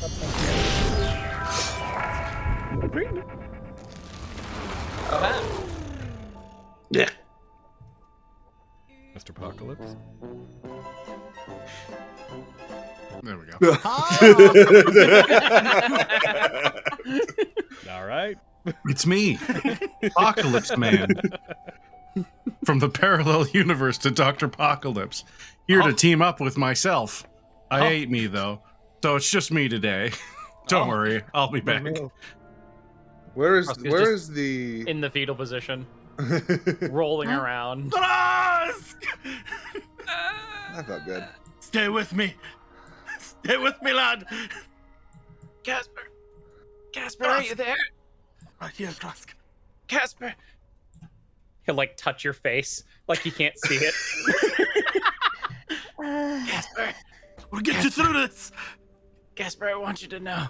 Yeah. Mr. Apocalypse. There we go. All right. It's me, Apocalypse Man. From the parallel universe to Dr. Apocalypse. Here to team up with myself. I ate me, though. So it's just me today. Don't worry, I'll be back. Where is the... In the fetal position. Rolling around. That felt good. Stay with me. Stay with me, lad. Casper, are you there? Right here, Trask. Casper. He'll like touch your face, like you can't see it. Casper, We'll get you through this. Casper, I want you to know.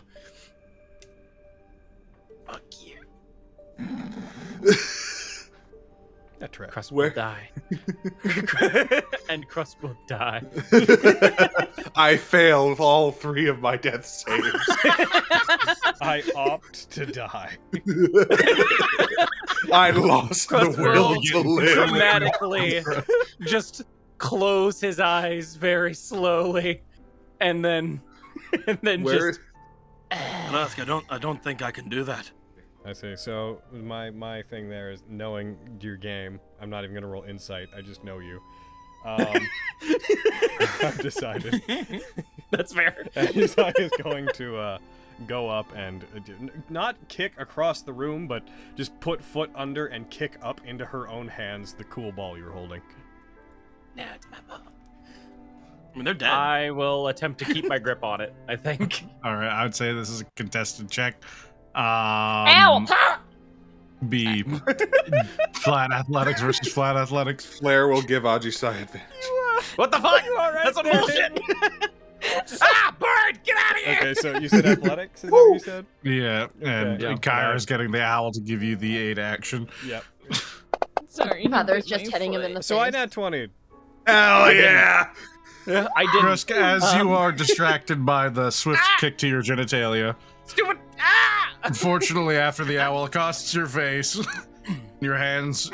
Fuck you. That trap. Crust Where? will die. And Crust will die. I failed all 3 of my death saves. I opt to die. I lost Crust the will will to live. dramatically just close his eyes very slowly, and then Where? just. Trask, I don't think I can do that. I see. So my thing there is knowing your game. I'm not even gonna roll insight. I just know you. I've decided. That's fair. Insight is going to go up and not kick across the room, but just put foot under and kick up into her own hands the cool ball you're holding. No, it's my ball. I mean, they're dead. I will attempt to keep my grip on it, I think. All right, I would say this is a contested check. Ow! Be flat athletics versus flat athletics. Flair will give Ajisai advantage. What the fuck? That's some David? bullshit! Ah, bird! Get out of here! Okay, so you said athletics? Is that what you said? Yeah, and Okay. Kyra's getting the owl to give you the 8 action. Yep. Sorry. Mother's just hitting him in the So I face. nat 20. Hell yeah! I didn't. Rusk, as you are distracted by the swift kick to your genitalia, Stupid! Ah! unfortunately, after the owl accosts your face, your hands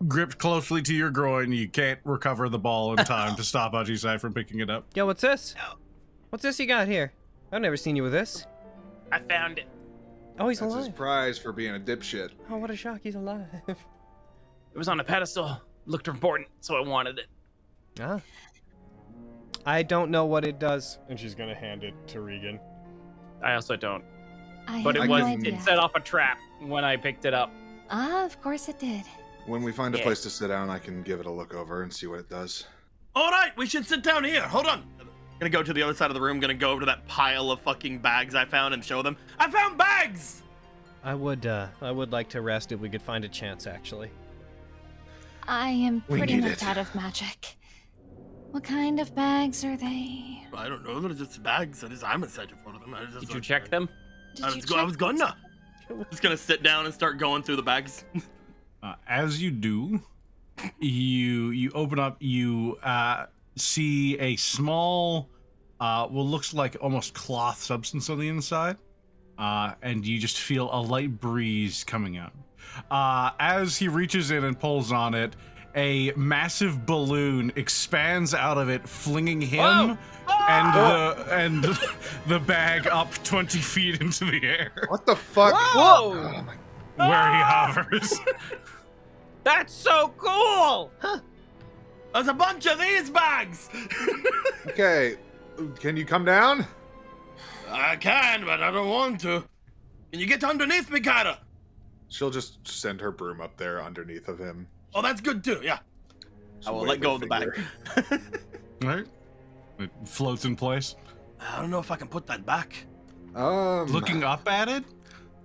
gripped closely to your groin, you can't recover the ball in time to stop Ajisai from picking it up. Yo, what's this? What's this you got here? I've never seen you with this. I found it. Oh, he's That's his alive. prize for being a dipshit. Oh, what a shock. He's alive. It was on a pedestal. Looked important, so I wanted it. Ah. I don't know what it does. And she's gonna hand it to Regan. I also don't. I But have it no was. idea. It set off a trap when I picked it up. Ah, of course it did. When we find a Yeah. place to sit down, I can give it a look over and see what it does. All right, we should sit down here. Hold on. Gonna go to the other side of the room. Gonna go over to that pile of fucking bags I found and show them. I found bags. I would like to rest if we could find a chance, actually. I am We pretty need much it. out of magic. What kind of bags are they? I don't know. They're just bags. I'm excited for them. Did you check them? Did I you was, check I was gonna. Just gonna sit down and start going through the bags. As you do, you open up, you see a small, what looks like almost cloth substance on the inside, and you just feel a light breeze coming out. As he reaches in and pulls on it, a massive balloon expands out of it, flinging him and the bag up 20 feet into the air, What the fuck? Whoa! Oh my... where he hovers. That's so cool! There's a bunch of these bags. Okay, can you come down? I can, but I don't want to. Can you get underneath me, Kyra? She'll just send her broom up there underneath of him. Oh, that's good too. Yeah. I will Wave let go her of the bag. finger. Right? It floats in place. I don't know if I can put that back. Looking up at it,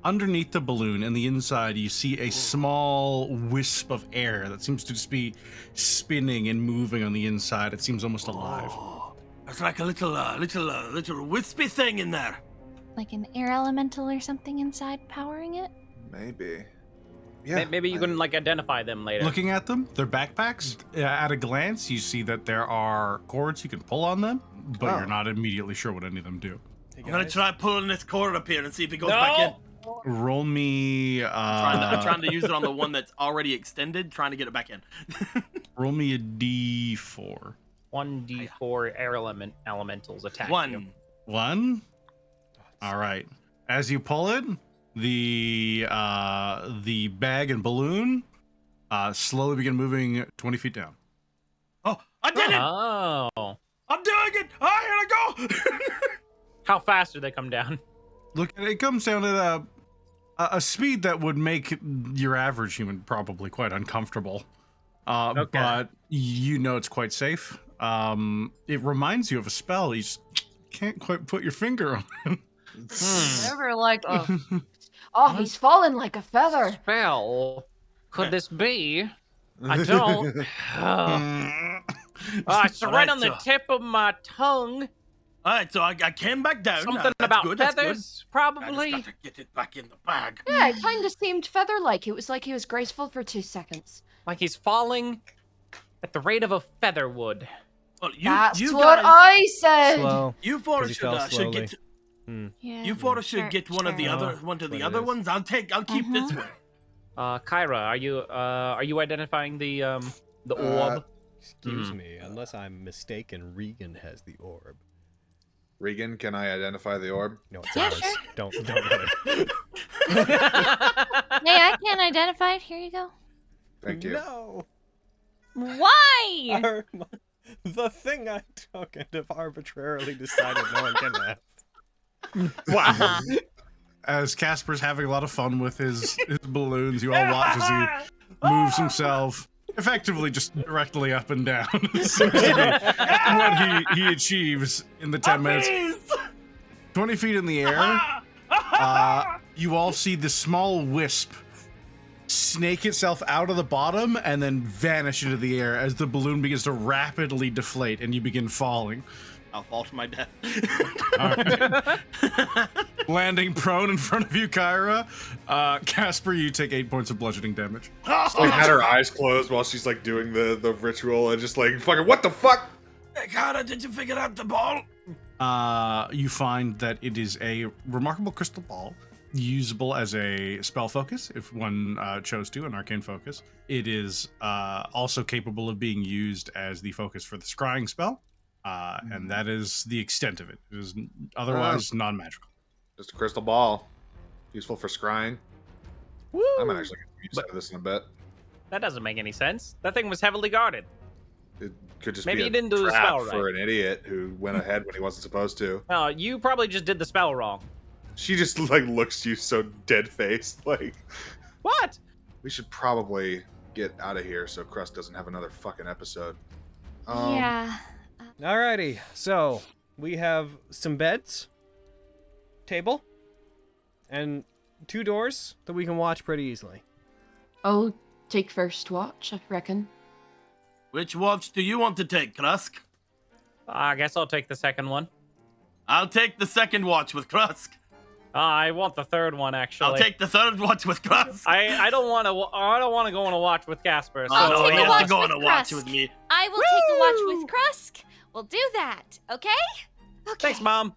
underneath the balloon and the inside, you see a small wisp of air that seems to just be spinning and moving on the inside. It seems almost alive. Oh, it's like a little wispy thing in there. Like an air elemental or something inside powering it? Maybe. Yeah. Maybe you can like identify them later. Looking at them, they're backpacks. At a glance, you see that there are cords you can pull on them, but Oh. you're not immediately sure what any of them do. Hey, I'm gonna guys. try pulling this cord up here and see if it goes back in. Roll me. I'm trying to use it on the one that's already extended, trying to get it back in. Roll me a D4. 1d4 air elementals attack you. 1. 1. All right. As you pull it, the bag and balloon slowly begin moving 20 feet down. Oh, I did it! Oh. I'm doing it! Ah, here I go! How fast do they come down? Look, it comes down at a speed that would make your average human probably quite uncomfortable. Okay. But you know it's quite safe. It reminds you of a spell. You just can't quite put your finger on. Never like oh, he's fallen like a feather. Spell? Could this be? I don't. It's right on the tip of my tongue. Alright, so I came back down. Something That's about good, that's good. feathers, I probably. just gotta get it back in the bag. Yeah, it kind of seemed feather-like. It was like he was graceful for 2 seconds. Like he's falling at the rate of a feather would. Well, That's you what guys, I said. Slow. You four 'cause he fell should get. slowly. Yeah. You four should Sure, get one of the sure. other one of the What it other is. ones. I'll keep this one. Kyra, are you identifying the orb? Excuse me, unless I'm mistaken, Regan has the orb. Regan, can I identify the orb? No, it's Yeah, ours. sure. Don't let it. Hey, I can't identify it. Here you go. Thank you. No. Why? The thing I took and have arbitrarily decided no one can have. Wow. As Casper's having a lot of fun with his balloons, you all watch as he moves himself effectively just directly up and down. Seems to be what he achieves in the 10 minutes. 20 feet in the air, you all see the small wisp snake itself out of the bottom and then vanish into the air as the balloon begins to rapidly deflate and you begin falling. I'll fall to my death. Landing prone in front of you, Kyra. Casper, you take 8 points of bludgeoning damage. Just like had her eyes closed while she's like doing the ritual and just like fucking what the fuck? Hey, Cara, did you figure out the ball? You find that it is a remarkable crystal ball, usable as a spell focus if one chose to, an arcane focus. It is also capable of being used as the focus for the scrying spell, and that is the extent of it. It is otherwise non-magical. Just a crystal ball. Useful for scrying. Woo! I might actually get use out of this in a bit. That doesn't make any sense. That thing was heavily guarded. It could just Maybe be he a didn't do the trap spell for right. an idiot who went ahead when he wasn't supposed to. Oh, you probably just did the spell wrong. She just like looks you so dead-faced. Like, What? we should probably get out of here so Crust doesn't have another fucking episode. Yeah. Alrighty, so we have some beds, table, and 2 doors that we can watch pretty easily. I'll take first watch, I reckon. Which watch do you want to take, Krusk? I guess I'll take the second one. I'll take the second watch with Krusk. I want the third one, actually. I'll take the third watch with Krusk. I don't want to. I don't want to go on a watch with Casper. So Oh, no, take he a has watch to go on with a watch Krusk. with me. I will take a watch with Krusk. We'll do that, okay? Okay. Thanks, Mom.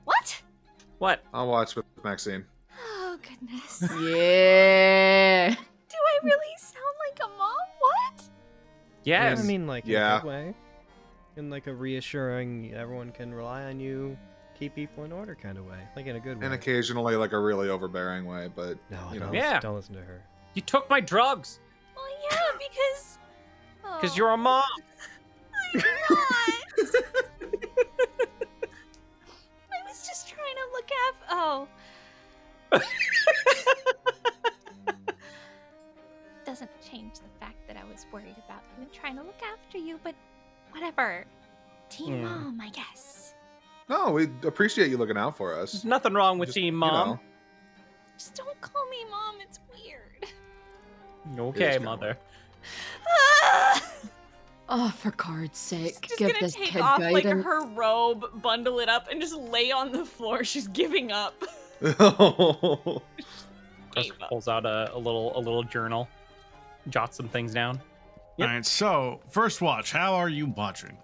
What? What? I'll watch with Maxine. Oh, goodness. Yeah. Do I really sound like a mom? What? Yes. I mean, like, in Yeah. a good way. In, like, a reassuring, everyone can rely on you, keep people in order kind of way. Like, in a good way. And occasionally like a really overbearing way, but No, you don't, know. Yeah. don't listen to her. You took my drugs Well, yeah, because... because you're a mom. I'm not. I was just trying to look after... Oh. Doesn't change the fact that I was worried about you and trying to look after you, but whatever. Team Mom, I guess. No, we appreciate you looking out for us. There's nothing wrong with Just, Team you Mom. know. Just don't call me Mom, it's weird. Okay, kinda Mother. Oh, for God's sake, Just give gonna this take kid off like guidance. her robe, bundle it up, and just lay on the floor. She's giving up. Chris pulls out a little journal, jots some things down. Yep. All right, so first watch. How are you watching?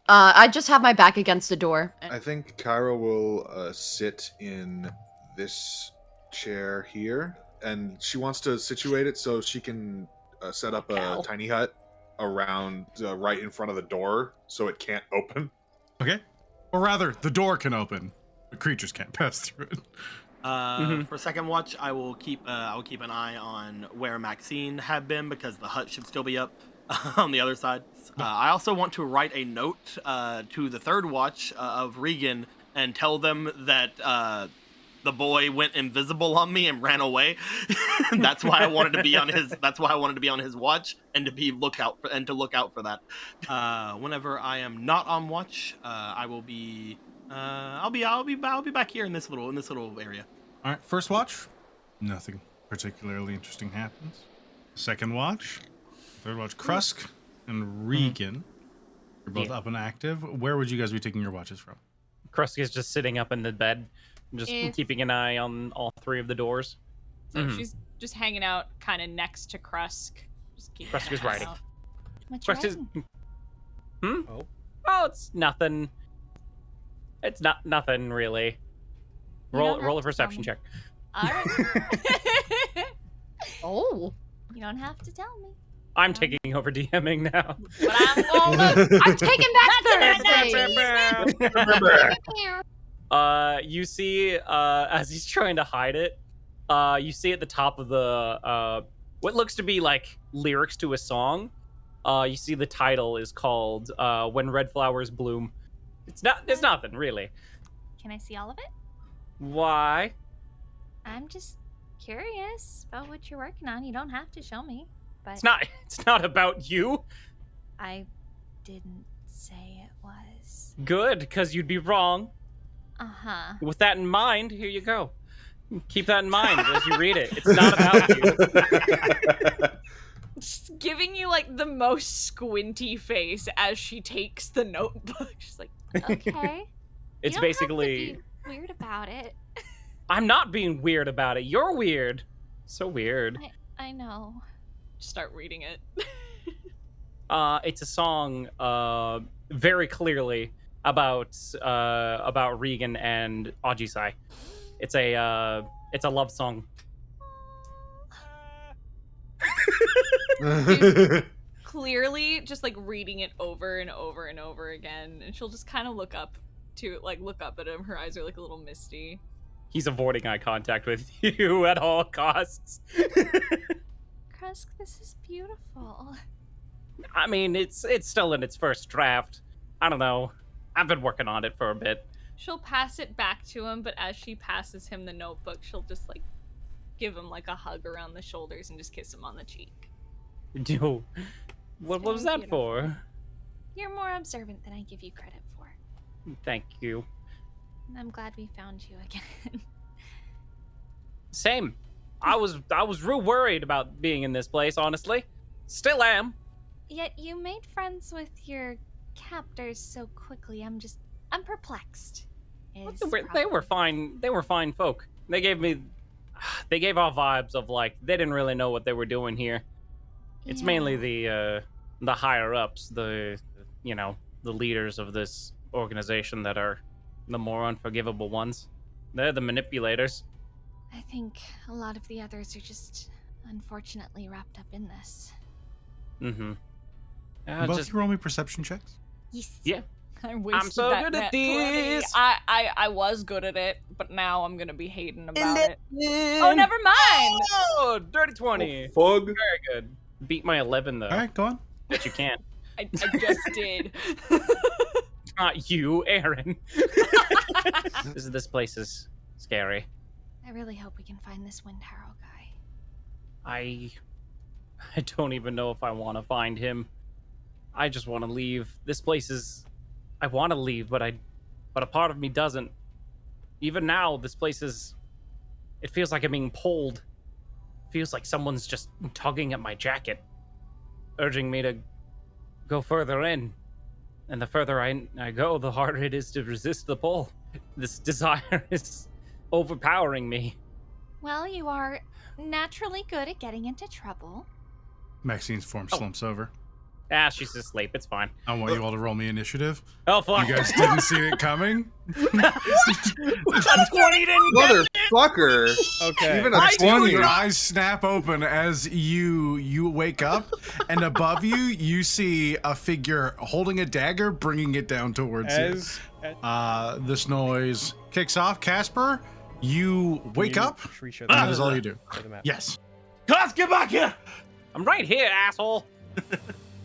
I just have my back against the door. I think Kyra will sit in this chair here, and she wants to situate it so she can set up a tiny hut around right in front of the door so it can't open. Okay. Or rather, the door can open. The creatures can't pass through it. For second watch, I will keep an eye on where Maxine had been because the hut should still be up on the other side. I also want to write a note to the third watch of Regan and tell them that the boy went invisible on me and ran away. That's why I wanted to be on his. That's why I wanted to be on his watch and to look out for that. Whenever I am not on watch, I will be. I'll be back here in this little area. All right, first watch, nothing particularly interesting happens. Second watch, third watch, Krusk and Regan. You're both up and active. Where would you guys be taking your watches from? Krusk is just sitting up in the bed, just keeping an eye on all three of the doors. So she's just hanging out kind of next to Krusk. Krusk is writing. What's your Oh, it's nothing. It's nothing really. Roll a perception check. All right. Oh. You don't have to tell me. I'm taking over DMing now. But I'm taking back Thursday. You see, as he's trying to hide it, you see at the top of the what looks to be like lyrics to a song. You see the title is called "When Red Flowers Bloom." It's nothing really. Can I see all of it? Why? I'm just curious about what you're working on. You don't have to show me, but It's not about you. I didn't say it was. Good, because you'd be wrong. Uh-huh. With that in mind, here you go. Keep that in mind as you read it. It's not about you. just giving you like the most squinty face as she takes the notebook. She's like, Okay. It's you don't basically. have to be weird about it. I'm not being weird about it. You're weird. So weird. I know. start reading it. It's a song, very clearly about Regan and Ajisai. It's a love song. Clearly just like reading it over and over and over again, and she'll just kind of look up at him. Her eyes are like a little misty. He's avoiding eye contact with you at all costs. Krusk, this is beautiful. I mean, it's still in its first draft. I don't know. I've been working on it for a bit. She'll pass it back to him, but as she passes him the notebook, she'll just like give him like a hug around the shoulders and just kiss him on the cheek. Dude, what was that beautiful. for? You're more observant than I give you credit for. Thank you. And I'm glad we found you again. Same. I was real worried about being in this place, honestly. Still am. Yet you made friends with your captors so quickly. I'm perplexed. They were fine. They were fine folk. They gave off vibes of like they didn't really know what they were doing here. It's mainly the higher ups, the leaders of this organization that are the more unforgivable ones. They're the manipulators. I think a lot of the others are just unfortunately wrapped up in this. Mm-hmm. Both you roll me perception checks? Yes. Yeah. I'm so good at this. I was good at it, but now I'm gonna be hating about it. Oh, never mind. Oh, dirty 20. Fug. Very good. Beat my 11 though. All right, go on. But you can't. I just did. Not you, Aaron. This place is scary. I really hope we can find this Wind Harrow guy. I don't even know if I want to find him. I just want to leave. This place is. I want to leave, but a part of me doesn't. Even now, this place is. It feels like I'm being pulled. It feels like someone's just tugging at my jacket, urging me to go further in. And the further I go, the harder it is to resist the pull. This desire is overpowering me. Well, you are naturally good at getting into trouble. Maxine's form slumps over. Ah, she's asleep. It's fine. I want you all to roll me initiative. Oh, fuck. You guys didn't see it coming? A 20 didn't get it. Motherfucker! Okay. Even a 20. Your eyes snap open as you wake up, and above you, you see a figure holding a dagger, bringing it down towards you. This noise kicks off. Casper, you wake up, and that is all you do. Yes. Cos, get back here! I'm right here, asshole.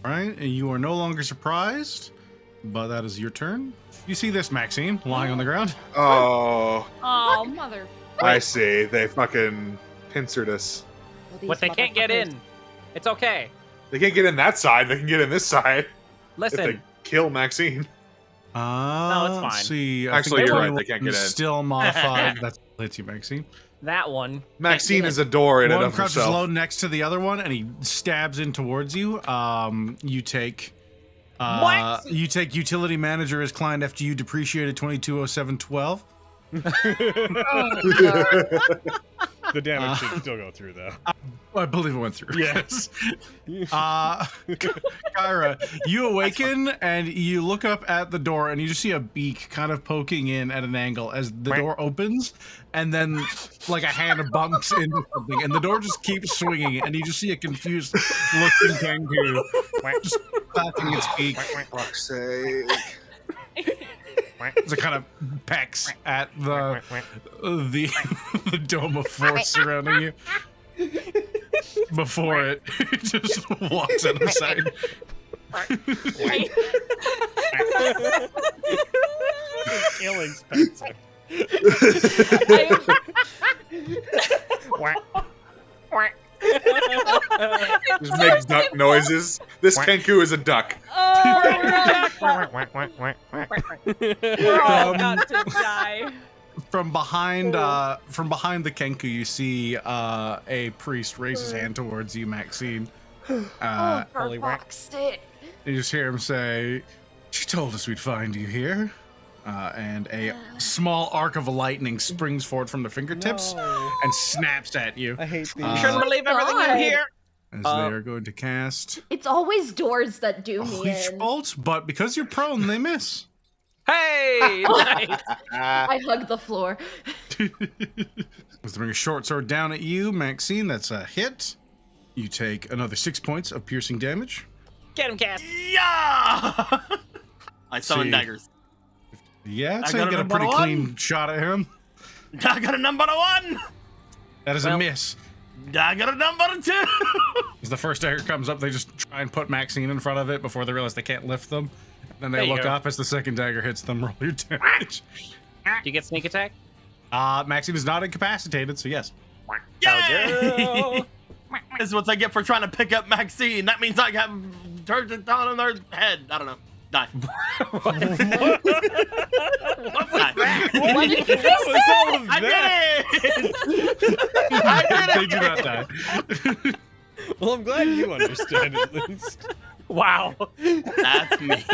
All right, and you are no longer surprised, but that is your turn. You see this Maxine lying on the ground. Oh, Oh, mother. I see. They fucking pincered us. But they can't get in. It's okay. They can't get in that side. They can get in this side. Listen. If they kill Maxine. No, it's fine. Let's see. Actually, I think you're the right. They can't get in. Still modified. That's hits you, Maxine. That one. Maxine is a door in and One of crouches herself. low next to the other one, and he stabs in towards you. You take. What? You take utility manager as client after you depreciated 220712. The damage should still go through, though. I believe it went through. Yes. Kyra, you awaken and you look up at the door and you just see a beak kind of poking in at an angle as the door opens, and then like a hand bumps into something, and the door just keeps swinging, and you just see a confused looking kangaroo just clapping its beak. Fuck's sake. As it kind of pecks at the dome of force surrounding you before it just walks out of sight. Killing Spencer. Just make duck noises. This Kenku is a duck. We're all about to die. From behind the Kenku, you see a priest raise his hand towards you, Maxine. For fuck's sake. You just hear him say, "She told us we'd find you here." And a small arc of lightning springs forward from the fingertips and snaps at you. I hate these. You shouldn't believe everything you hear. As they are going to cast It's always doors that do a me leech in. bolt, but because you're prone, they miss. Hey! Nice. I hug the floor. As they bring a short sword down at you, Maxine, that's a hit. You take another 6 points of piercing damage. Get him, Cass. Yeah! I summon See. daggers. Yeah, I so you got get a a pretty number clean one. shot at him. I got a number one! That is a miss. I got a number two! As the first dagger comes up, they just try and put Maxine in front of it before they realize they can't lift them. Then they There you look go. up as the second dagger hits them. Roll your damage. Do you get sneak attack? Maxine is not incapacitated, so yes. Yay! This is what I get for trying to pick up Maxine. That means I have turned it down on their head. I don't know. Die. What was Die. What was all of I that? did it! I They did do it! not die. Well, I'm glad you understand at least. Wow. That's me.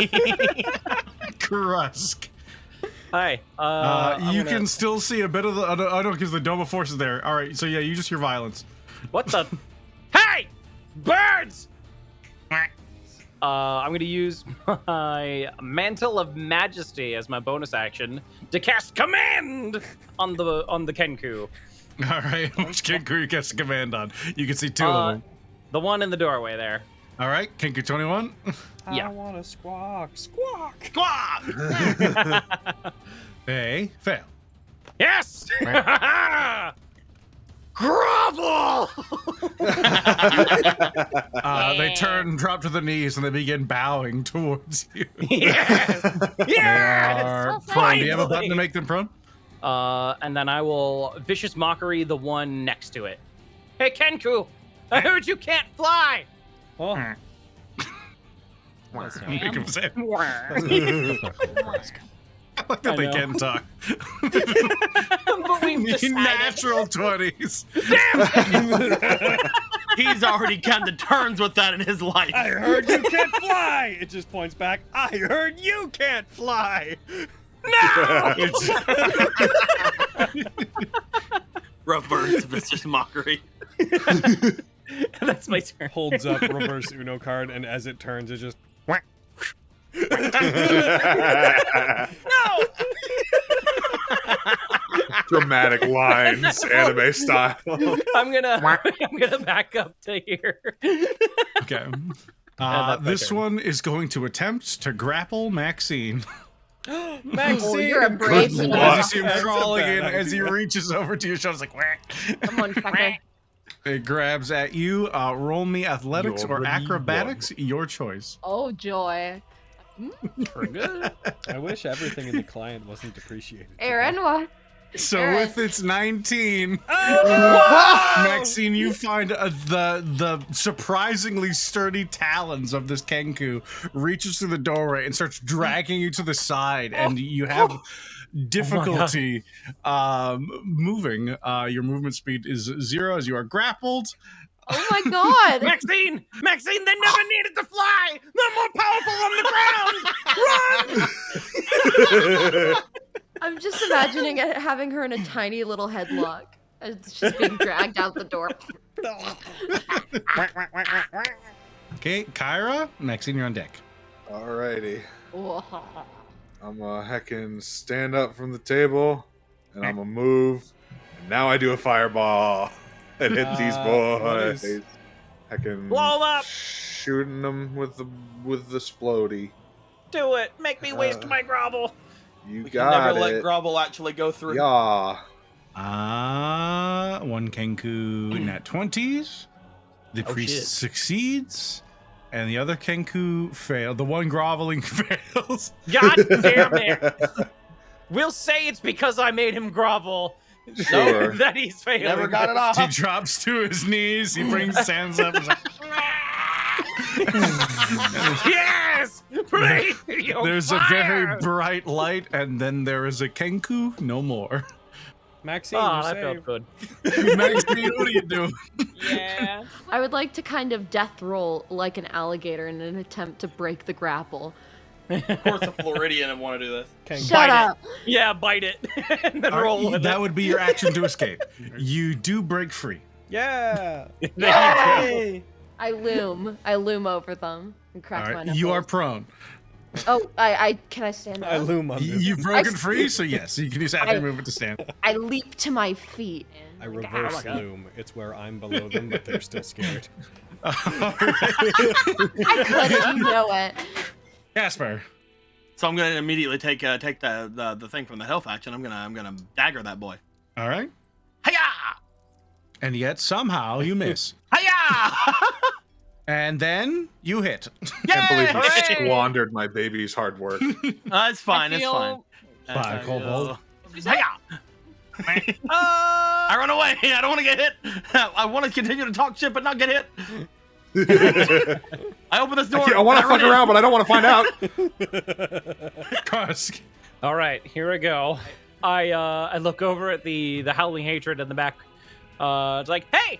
Krusk. Hi. You can still see a bit of the. I don't because the dome of force is there. All right, so yeah, you just hear violence. What the? Hey! Birds! I'm gonna use my Mantle of Majesty as my bonus action to cast Command on the Kenku. All right, which Kenku you cast a command on? You can see two of them. The one in the doorway there. All right, Kenku 21. Yeah. I want to squawk. Squawk. Squawk! Hey, fail. Yes! Grovel! They turn, drop to the knees, and they begin bowing towards you. Yes! They are So prone. Do you have a finally. button to make them prone? And then I will Vicious Mockery the one next to it. Hey, Kenku! I heard you can't fly! Oh, Make them say. I like that I they know. can talk. But we've decided. Natural 20s. He's already come to terms with that in his life. I heard you can't fly. It just points back. I heard you can't fly. Reverse vicious mockery. That's my turn. Holds up reverse Uno card, and as it turns, it just. No! Dramatic lines, anime style. I'm gonna back up to here. Okay. that's my This turn. one is going to attempt to grapple Maxine. Maxine! Oh, you're a brave As little you see him That's a crawling bad in, as he idea. reaches over to your shoulder, it's like, whack. Come on, fucker. It grabs at you. Roll me athletics You or already acrobatics, your choice. Oh, joy. Pretty good. I wish everything in the client wasn't depreciated. Aaron, what? So Aaron. with its 19, Oh! Maxine, you find the surprisingly sturdy talons of this Kenku reaches through the doorway and starts dragging you to the side, and you have difficulty moving. Your movement speed is 0 as you are grappled. Oh my god! Maxine! Maxine, they never needed to fly! They're more powerful on the ground! Run! I'm just imagining having her in a tiny little headlock. She's being dragged out the door. Okay, Kyra, Maxine, you're on deck. Alrighty. Whoa. I'm gonna heckin' stand up from the table, and I'm gonna move. And now I do a fireball and hit these what boys. is- Heckin' Blow 'em up! shooting them with the splody. Do it! Make me waste my grovel! You We can got never let it. Grovel actually go through. Yeah. One Kenku nat 20s. The Oh, priest shit. succeeds. And the other Kenku failed. The one groveling fails. God damn it! We'll say it's because I made him grovel Sure. that he's failing. Never got it off. He drops to his knees. He brings his hands up. He's like, Yes! Please! there's a very bright light, and then there is a Kenku no more. Maxine, Oh, you that saved. felt good. Maxine, what do you do? Yeah. I would like to kind of death roll like an alligator in an attempt to break the grapple. Of course, a Floridian would want to do this. Kenku. Shut Bite up! Yeah, bite it. And then roll with that it. would be your action to escape. You do break free. Yeah! Yay! I loom over them and crack All my right, knuckles. you are prone. Oh, I can I stand up? I loom under. You've broken I- free, so yes, you can use half your movement to stand. I leap to my feet. I And reverse loom. It's where I'm below them, but they're still scared. I couldn't, you know it. Casper. So I'm gonna immediately take the thing from the health action. I'm gonna dagger that boy. All right. Hiya! And yet somehow you miss. Hiya! And then you hit. Can't believe you Hooray! squandered my baby's hard work. It's fine. It's feel- fine. Bye, Kobold. Hiya! I run away. I don't want to get hit. I want to continue to talk shit, but not get hit. I open this door. I want to and I fuck run in. around, but I don't want to find out. Karsk. All right, here I go. I look over at the howling hatred in the back. It's like, hey,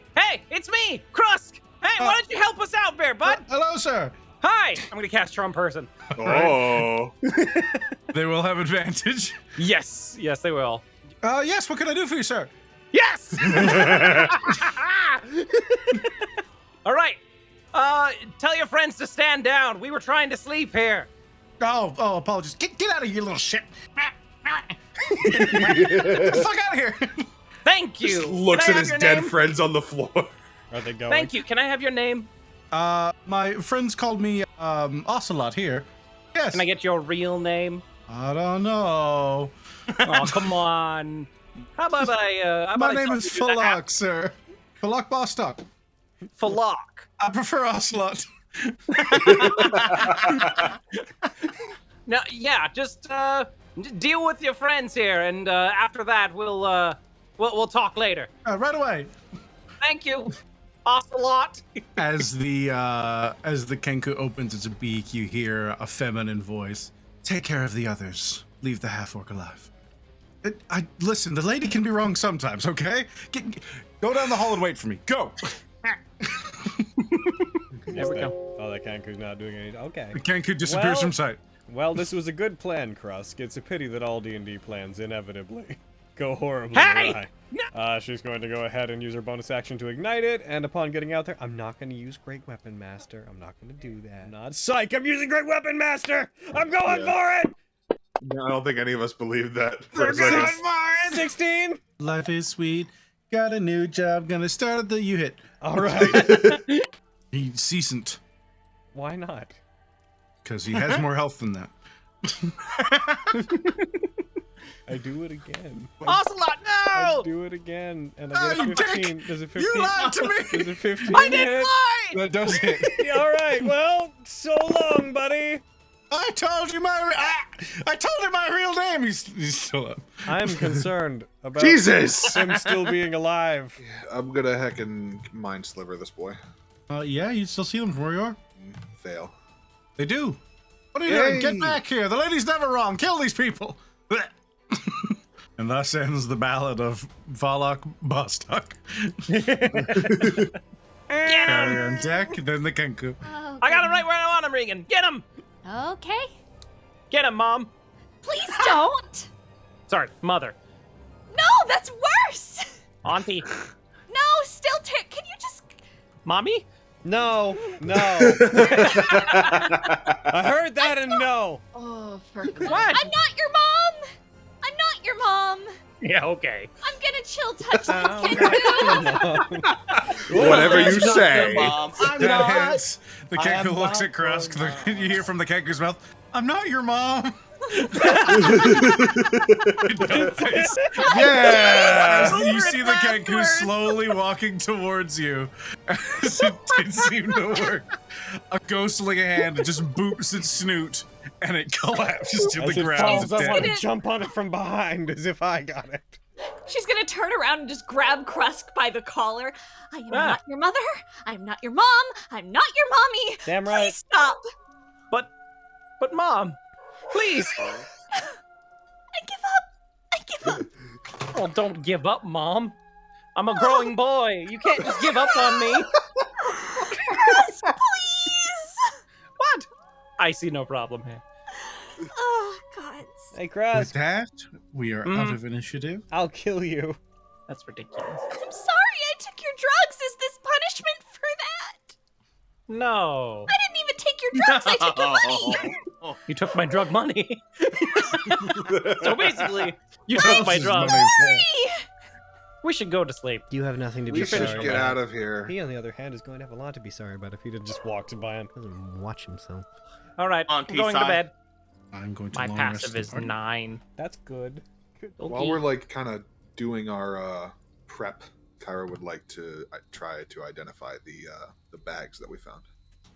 it's me, Krusk. Hey, why don't you help us out, Bear Bud? Hello, sir. Hi. I'm gonna cast Charm Person. Oh. They will have advantage. Yes, they will. Yes, what can I do for you, sir? Yes. All right. Tell your friends to stand down. We were trying to sleep here. Oh, apologies. Get out of here, you little shit. Get the fuck out of here. Thank you. Just looks Can I at have his your dead name? friends on the floor. Are they going? Thank you. Can I have your name? My friends called me Ocelot here. Yes. Can I get your real name? I don't know. Oh, come on. How about My name is Falak, sir. Falak Bostock. Falak. I prefer Ocelot. No, yeah, just deal with your friends here, and after that, we'll talk later. Right away. Thank you, Ocelot. As the Kenku opens its beak, you hear a feminine voice. Take care of the others. Leave the half-orc alive. Listen, the lady can be wrong sometimes, okay? Go down the hall and wait for me. Go! There we go. Oh, that Kenku's not doing any. Okay. The Kenku disappears Well- from sight. Well, this was a good plan, Krusk. It's a pity that all D&D plans inevitably go horribly awry. She's going to go ahead and use her bonus action to ignite it, and upon getting out there, I'm not going to use Great Weapon Master. I'm not going to do that. I'm not psych. I'm using Great Weapon Master. I'm going for it. No, I don't think any of us believe that for a second. 16. Life is sweet. Got a new job. Gonna start at the you hit. All right. He ceasant. Why not? Because he has more health than that. I do it again. Ocelot, I no! do it again, and I get you 15. dick! Does it 15? You lied to me! Does it 15 I didn't hit? lie! That does hit. Yeah, all right. Well, so long, buddy. I told you I told him my real name. He's still up. I'm concerned about Jesus! him still being alive. I'm gonna heckin' mind sliver this boy. Yeah, you still see them from where you are. Fail. They do. What are you doing? Yay. Get back here. The lady's never wrong. Kill these people. And thus ends the ballad of Valak Bostock. Carrier on deck, then the Kenku. Oh, I got him right where I want him, Regan. Get him! Okay. Get him, Mom. Please don't. Sorry, Mother. No, that's worse. Auntie. No, still can you just... Mommy? No. I heard that and no. Oh, for What? I'm not your mom. I'm not your mom. Yeah, okay. I'm gonna chill touch this kid. Whatever you say. That hits. The I am Kenku looks not at Krusk. your You hear from the Kenku's mouth, I'm not your mom. Yeah! As you see the Kenku slowly walking towards you. As it did seem to work. A ghostly hand just boops its snoot and it collapses to As the it ground. falls, I want dead. to jump on it from behind as if I got it. She's gonna turn around and just grab Krusk by the collar. I am Ah. not your mother. I'm not your mom. I'm not your mommy. Damn right. Please stop. But Mom, please. I give up. Oh, don't give up, Mom. I'm a growing boy. You can't just give up on me. Yes, please. What? I see no problem here. Oh, God. Hey, With Krusk, that, we are out of initiative. I'll kill you. That's ridiculous. I'm sorry I took your drugs. Is this punishment for that? No. I didn't even take your drugs. I took your money. You took my drug money. So basically, you took my His drugs. money. We should go to sleep. You have nothing to be We should sorry get about. out of here. He, on the other hand, is going to have a lot to be sorry about if he'd have just walked by him. Doesn't watch himself. All right, I'm Auntie going to side. bed. I'm going to My long passive rest the is party. 9. That's good. While we're like kind of doing our prep, Kyra would like to try to identify the bags that we found.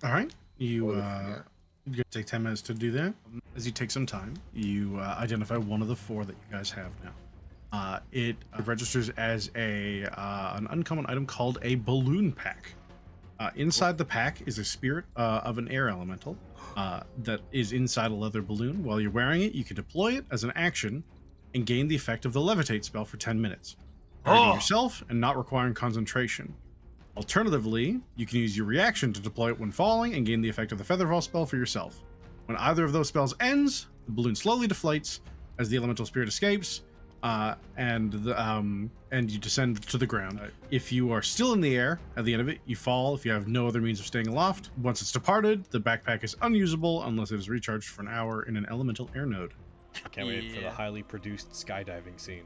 All right. You Yeah. you take 10 minutes to do that. As you take some time, you identify one of the 4 that you guys have now. It registers as an uncommon item called a balloon pack. Inside the pack is a spirit of an air elemental that is inside a leather balloon. While you're wearing it, you can deploy it as an action and gain the effect of the levitate spell for 10 minutes, hurting yourself and not requiring concentration. Alternatively, you can use your reaction to deploy it when falling and gain the effect of the Featherfall spell for yourself. When either of those spells ends, the balloon slowly deflates as the elemental spirit escapes, and you descend to the ground. If you are still in the air at the end of it, you fall if you have no other means of staying aloft. Once it's departed, the backpack is unusable unless it is recharged for an hour in an elemental air node. Can't wait for the Yeah. highly produced skydiving scene.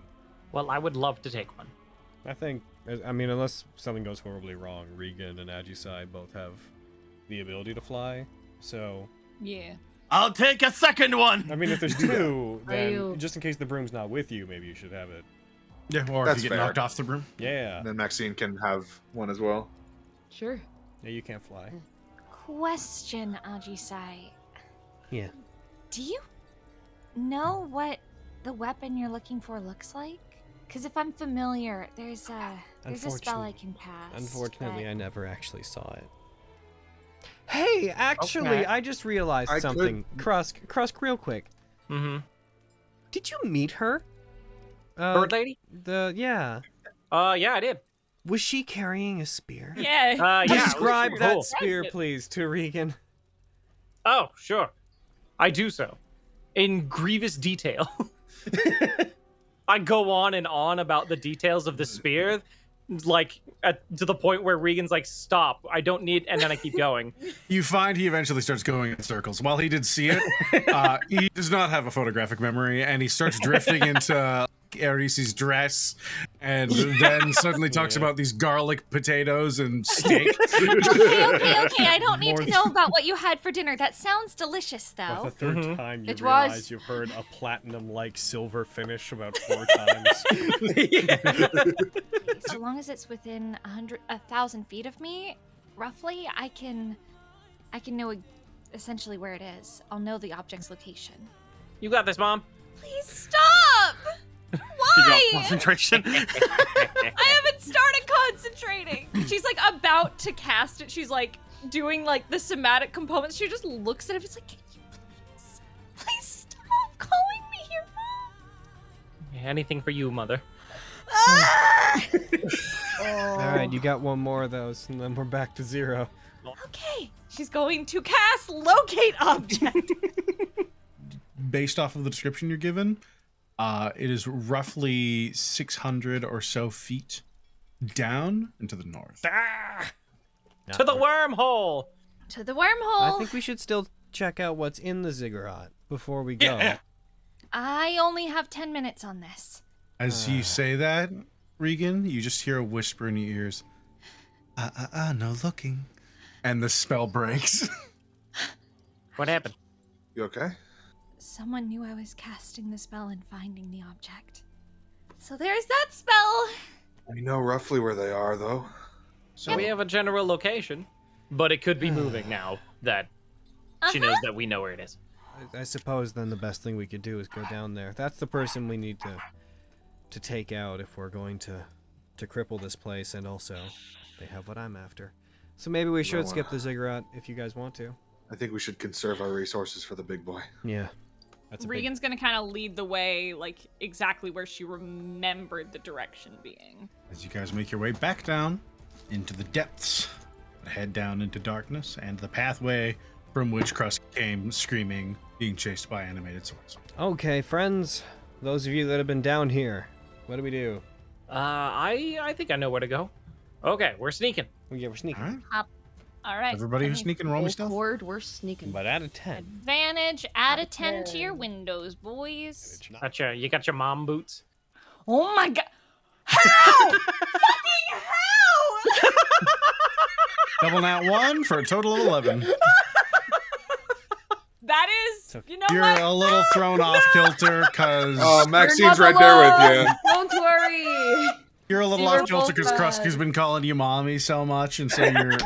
Well, I would love to take one. I think, I mean, unless something goes horribly wrong, Regan and Ajisai both have the ability to fly. So, Yeah. I'll take a second one. I mean, if there's 2, Are then you- just in case the broom's not with you, maybe you should have it. Yeah, or That's if you get fair. knocked off the broom. Yeah. And then Maxine can have one as well. Sure. Yeah, you can't fly. Question, Ajisai. Yeah. Do you know what the weapon you're looking for looks like? Because if I'm familiar, there's a spell I can cast. Unfortunately, that- I never actually saw it. Hey, actually, Okay. I just realized I something. Krusk, real quick. Mm-hmm. Did you meet her? Bird lady? Yeah. Yeah, I did. Was she carrying a spear? Yeah. Yeah. Describe cool. that spear, please, to Regan. Oh, sure. I do so. In grievous detail. I go on and on about the details of the spear, like to the point where Regan's like, "Stop! I don't need," and then I keep going. You find he eventually starts going in circles. While he did see it, he does not have a photographic memory, and he starts drifting into Aris's dress, and then suddenly talks about these garlic potatoes and steak. Okay. I don't need to know about what you had for dinner. That sounds delicious, For though. the third time, you It realize was. you've heard a platinum-like silver finish about 4 times. So long as it's within 1,000 feet of me, roughly, I can know essentially where it is. I'll know the object's location. You got this, Mom. Please stop! Why? Concentration. I haven't started concentrating. She's like about to cast it. She's like doing like the somatic components. She just looks at it. It's like, can you please stop calling me your mom? Anything for you, Mother. All right, you got one more of those, and then we're back to 0. Okay. She's going to cast locate object. Based off of the description you're given, it is roughly 600 or so feet down into the north. To the wormhole. To the wormhole. I think we should still check out what's in the ziggurat before we go. Yeah. I only have 10 minutes on this. As you say that, Regan, you just hear a whisper in your ears. No looking. And the spell breaks. What happened? You okay? Someone knew I was casting the spell and finding the object. So there's that spell. We know roughly where they are, though. So We have a general location, but it could be moving now that she knows that we know where it is. I suppose then the best thing we could do is go down there. That's the person we need to take out if we're going to cripple this place, and also they have what I'm after. So maybe we should skip the ziggurat if you guys want to. I think we should conserve our resources for the big boy. Yeah. That's a Regan's gonna kind of lead the way, like exactly where she remembered the direction being. As you guys make your way back down into the depths, head down into darkness, and the pathway from which Krusk came screaming, being chased by animated swords. Okay, friends. Those of you that have been down here, what do we do? I think I know where to go. Okay, we're sneaking. Yeah, we're sneaking. All right. All right. Everybody who's sneaking, roll me stealth. Forward, we're sneaking. But out of 10. Advantage, add a 10 to your windows, boys. You got your mom boots. Oh my god! How? Fucking how? Double nat 1 for a total of 11. That is, you know You're what? a little thrown off kilter because Oh, Maxine's right there with you. Don't worry. you're a little You're off kilter because both Krusk bad. has been calling you mommy so much, and so you're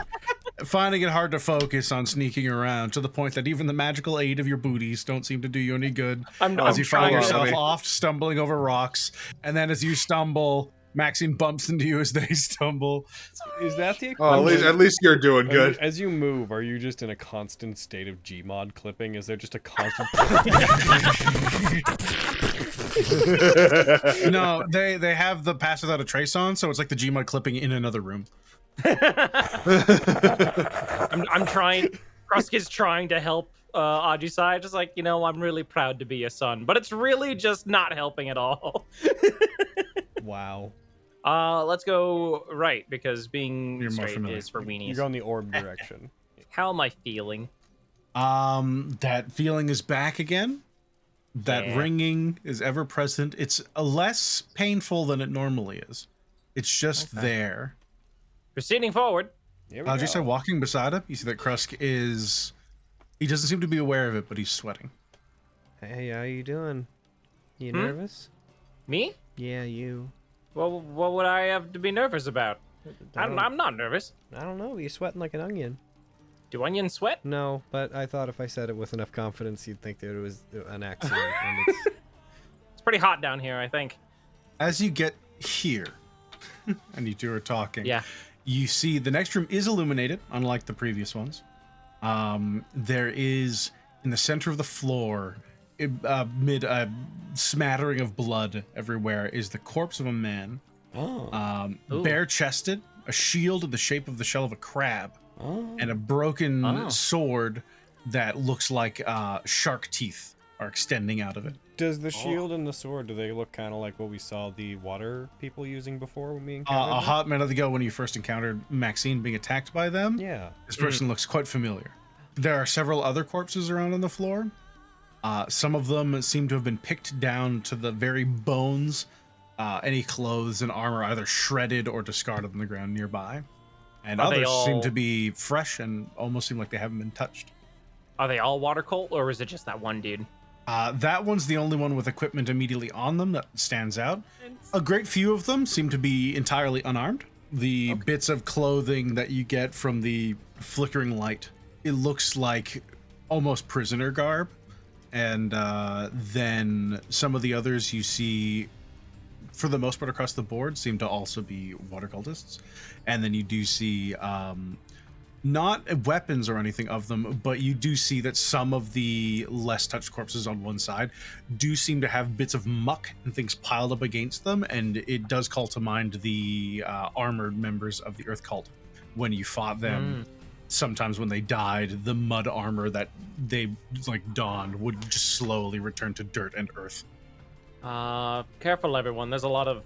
finding it hard to focus on sneaking around to the point that even the magical aid of your booties don't seem to do you any good. As you find trying. yourself Mommy. off stumbling over rocks, and then as you stumble, Maxine bumps into you as they stumble. Is that the Oh, at least you're doing good. As you move, are you just in a constant state of Gmod clipping? Is there just a constant... No, they have the pass without a trace on, so it's like the Gmod clipping in another room. I'm trying. Krusk is trying to help Ajisai, just like, I'm really proud to be a son, but it's really just not helping at all. Wow. Let's go right, because being You're more straight familiar. is for weenies. You go in the orb direction. How am I feeling? That feeling is back again. That Yeah. ringing is ever present. It's less painful than it normally is. It's just there. Proceeding forward. Here we I'll just say go. walking beside him, you see that Krusk is... He doesn't seem to be aware of it, but he's sweating. Hey, how you doing? You Hmm? nervous? Me? Yeah, you. Well, what would I have to be nervous about? I'm not nervous. I don't know. You're sweating like an onion. Do onions sweat? No, but I thought if I said it with enough confidence, you'd think that it was an accident. And it's... It's pretty hot down here, I think. As you get here, and you two are talking, Yeah. you see the next room is illuminated, unlike the previous ones. There is, in the center of the floor, amid a smattering of blood everywhere, is the corpse of a man. Ooh. Bare-chested, a shield in the shape of the shell of a crab, and a broken sword that looks like shark teeth are extending out of it. Does the shield and the sword, do they look kind of like what we saw the water people using before when we A encountered them? hot minute ago when you first encountered Maxine being attacked by them, Yeah. this person looks quite familiar. There are several other corpses around on the floor. Some of them seem to have been picked down to the very bones. Any clothes and armor either shredded or discarded on the ground nearby. And Are they others seem all- to be fresh and almost seem like they haven't been touched. Are they all water cult, or is it just that one dude? That one's the only one with equipment immediately on them that stands out. A great few of them seem to be entirely unarmed. The bits of clothing that you get from the flickering light, it looks like almost prisoner garb. And then some of the others you see, for the most part across the board, seem to also be water cultists. And then you do see not weapons or anything of them, but you do see that some of the less touched corpses on one side do seem to have bits of muck and things piled up against them, and it does call to mind the armored members of the Earth Cult when you fought them. Sometimes when they died, the mud armor that they like donned would just slowly return to dirt and earth. Careful, everyone. There's a lot of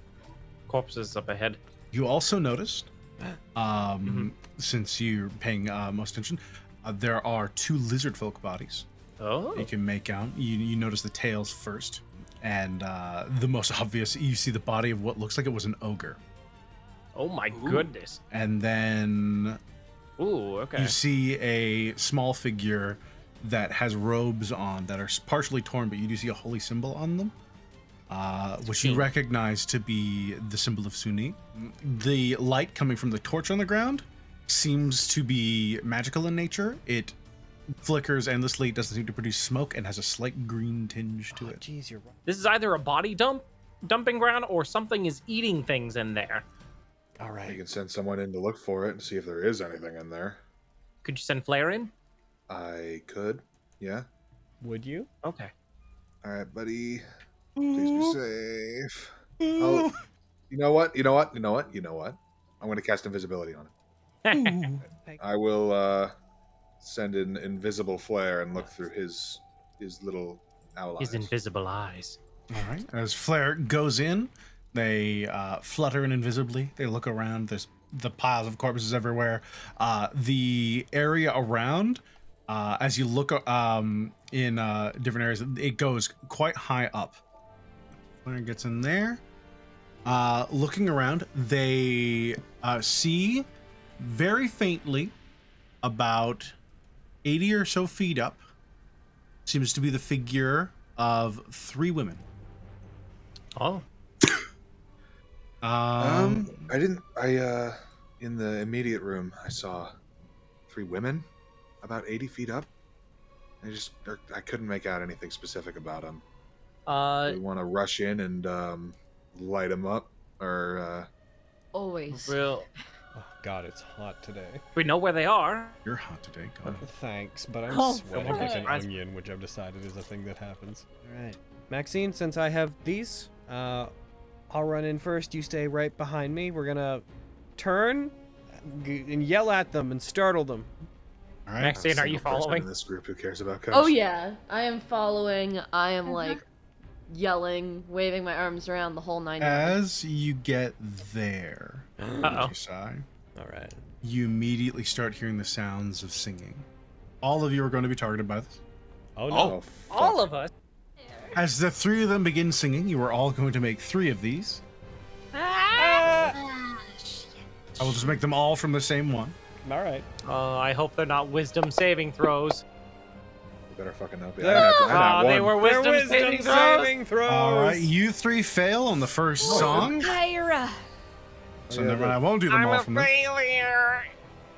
corpses up ahead. You also noticed, since you're paying most attention, there are 2 lizard folk bodies Oh. you can make out. You notice the tails first, and the most obvious, you see the body of what looks like it was an ogre. Oh my goodness. And then Ooh, okay. you see a small figure that has robes on that are partially torn, but you do see a holy symbol on them, which you recognize to be the symbol of Sunni. The light coming from the torch on the ground seems to be magical in nature. It flickers endlessly, doesn't seem to produce smoke, and has a slight green tinge to it. Jeez, you're right. This is either a body dumping ground, or something is eating things in there. All You right. can send someone in to look for it and see if there is anything in there. Could you send Flair in? I could. Yeah. Would you? Okay. All right, buddy. Please be safe. Oh, you know what? I'm going to cast invisibility on it. I will send in invisible flare and look through his little owl eyes. His invisible eyes. All right. As Flare goes in, they flutter in invisibly. They look around. There's the piles of corpses everywhere. The area around, as you look in different areas, it goes quite high up. Flare gets in there. Looking around, they see very faintly, about 80 or so feet up, seems to be the figure of 3 women. Oh. In the immediate room, I saw 3 women about 80 feet up. I couldn't make out anything specific about them. Do we want to rush in and light them up, or Always. Real. Oh, God, it's hot today. We know where they are. You're hot today, God. Thanks, but I'm Oh, sweating like an right. onion, which I've decided is a thing that happens. All right. Maxine, since I have these, I'll run in first. You stay right behind me. We're going to turn and yell at them and startle them. All right. Maxine, are you Single person following? in this group who cares about Oh Coach? yeah, I am following. I am like yelling, waving my arms around the whole 9 yards. As you get there, Uh-oh. Josiah, All right. you immediately start hearing the sounds of singing. All of you are going to be targeted by this. Oh, no. Oh, fuck. All of us. As the 3 of them begin singing, you are all going to make 3 of these. Ah, shit. I will just make them all from the same one. All right. I hope they're not wisdom saving throws. You better fucking help me. They're- They were They're wisdom, saving throws. saving throws. All right, you 3 fail on the first song. Kyra. So never mind, I won't do them I'm all a from them. failure.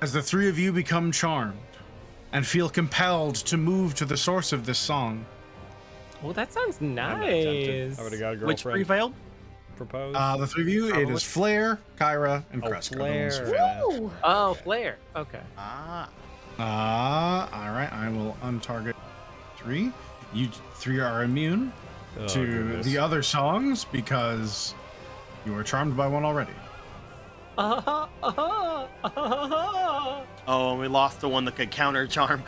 As the 3 of you become charmed and feel compelled to move to the source of this song, Oh, that sounds I'm not tempted. nice. I would have got a Which girlfriend. prevailed? Propose. the 3 of you, it is Flare, Kyra, and Oh, Kreska. The ones who Flare. failed. Ooh. Oh, Flair. Okay. Ah. All right, I will untarget 3. You 3 are immune Oh, to goodness. the other songs because you were charmed by one already. Oh, and we lost the one that could counter charm.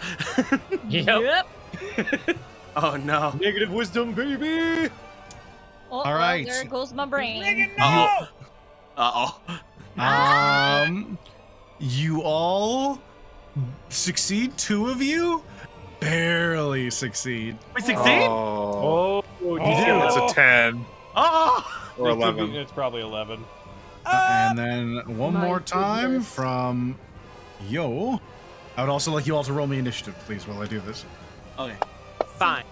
Yep. Oh no. Negative wisdom, baby. Oh, All right. Well, there goes my brain. Uh oh. You all succeed. 2 of you barely succeed. We succeed? Oh, You it's a 10 Oh! or 11. It's probably 11. And then one My more time goodness. from Yo. I would also like you all to roll me initiative, please, while I do this. Okay. Fine.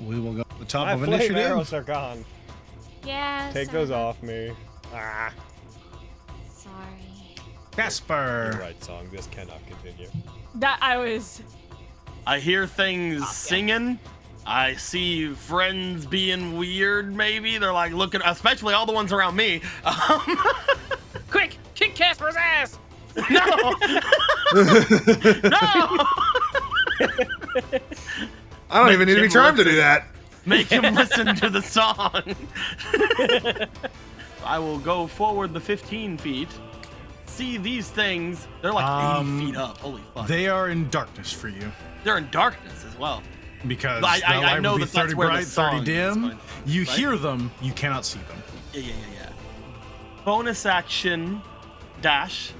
We will go to the top My of flame initiative. arrows are gone. Yeah. Take those off me. Ah. Sorry. Casper. You're right, song. This cannot continue. That I was. I hear things singing. I see friends being weird, maybe. They're like looking, especially all the ones around me. Quick, kick Casper's ass! No! No! I don't even need to be him charmed to listen. do that. Make him listen to the song. I will go forward the 15 feet. See these things. They're like 80 feet up. Holy fuck. They are in darkness for you. They're in darkness as well. Because I the light know will be that that's 30 where the bright, 30 song is dim. going, You right? hear them, you cannot see them. Yeah. Bonus action dash.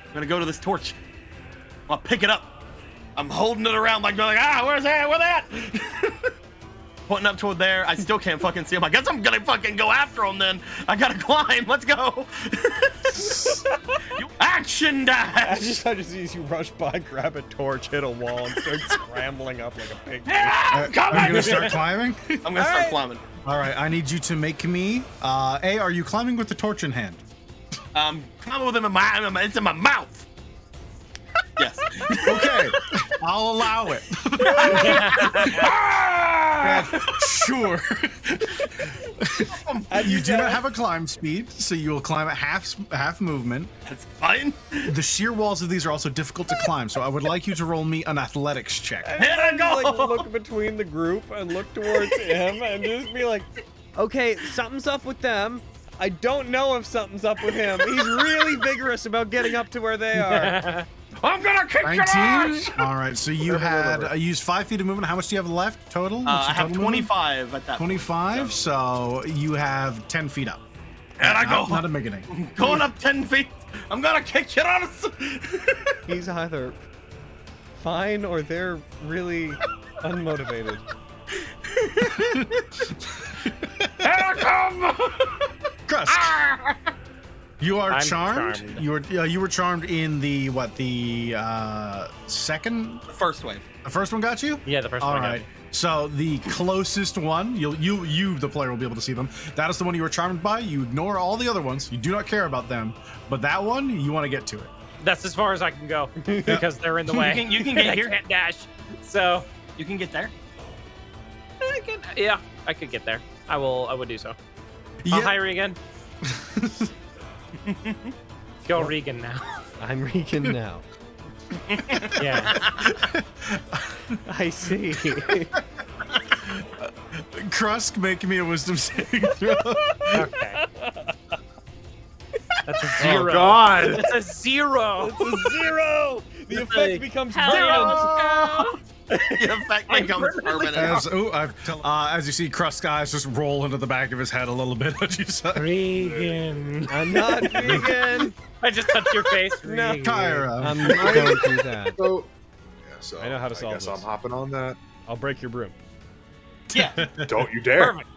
I'm gonna go to this torch. I'll pick it up. I'm holding it around like, where's that? Where that? Pointing up toward there. I still can't fucking see him. I guess I'm gonna fucking go after him then. I gotta climb. Let's go. Action dash. I just see you rush by, grab a torch, hit a wall, and start scrambling up like a pig. Yeah, come Are you on. gonna start climbing? I'm gonna start climbing. All right, I need you to make me. A, are you climbing with the torch in hand? Climbing with him in my, it's in my mouth. Yes. Okay, I'll allow it. Sure. You do not have a climb speed, so you will climb at half movement. That's fine. The sheer walls of these are also difficult to climb, so I would like you to roll me an athletics check. Here I go. Like look between the group and look towards him and just be like, okay, something's up with them. I don't know if something's up with him. He's really vigorous about getting up to where they are. I'm gonna kick your 19. ass. All right, so you had used 5 feet of movement. How much do you have left total? What's I your have total movement? 25 at that 25, point. so you have 10 feet up. And I go. Not a beginning. Going up 10 feet. I'm gonna kick your ass. He's either fine or they're really unmotivated. Here I come. Krusk, you are I'm charmed. charmed. You were charmed in the second. The first wave. The first one got you. Yeah, the first All one. right. So the closest one, you, the player, will be able to see them. That is the one you were charmed by. You ignore all the other ones. You do not care about them. But that one, you want to get to it. That's as far as I can go because they're in the way. You can get I here. can't dash. So You can get there. yeah, I could get there. I would do so. Yeah. Hi, Regan. Go Regan now. I'm Regan now. Yeah. I see. Krusk, make me a wisdom saving throw. Okay. That's a 0. Oh God! That's a 0. It's a 0. The effect becomes Hell permanent. The effect becomes permanent. As you see, Krusk's eyes just roll into the back of his head a little bit. As you say. Regan. I'm not vegan. I just touched your face. No. Regan. Kyra. I'm not going through that. So, yeah, so I know how to solve guess this. I'm hopping on that. I'll break your broom. Yeah. Don't you dare! Perfect.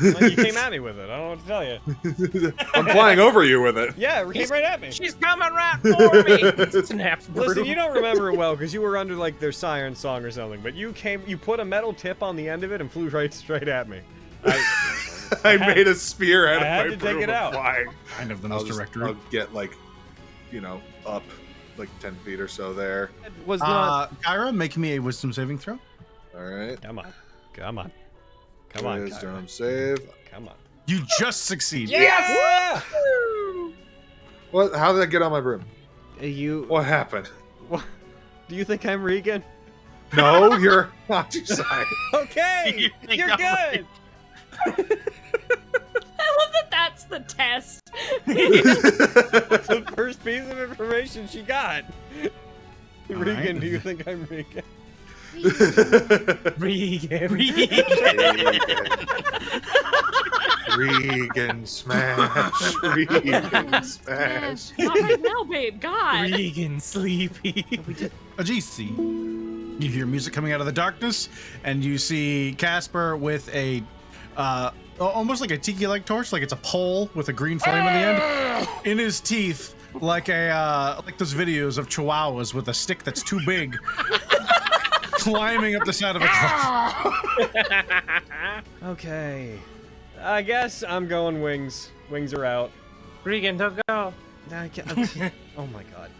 Well, you came at me with it. I don't know what to tell you. I'm flying over you with it. Yeah, it came right at me. She's coming right for me. Snaps. Listen, you don't remember it well because you were under like their siren song or something, but you put a metal tip on the end of it and flew right straight at me. I made a spear out I had of my to take broom it and out. flying. Kind of the I'll most directory. I'll get like, up like 10 feet or so there. It was not. Kyra, make me a wisdom saving throw. All right. Come on. Come on. Come on. Wisdom Kyra. save. Come on. You just succeed. Yes! What? How did I get on my broom? You. What happened? What? Do you think I'm Regan? No, you're not your side. Okay, You think you're I'm good. I love that that's the test. That's the first piece of information she got. All Regan, right. do you think I'm Regan? Regan. Regan smash. Regan smash. Not right now, babe. God. Regan sleepy. GC. You hear music coming out of the darkness, and you see Casper with a almost like a tiki-like torch, like it's a pole with a green flame in the end, in his teeth, like those videos of chihuahuas with a stick that's too big, climbing up the side of a cliff. Okay. I guess I'm going wings. Wings are out. Regan, don't go. I can't, oh my god.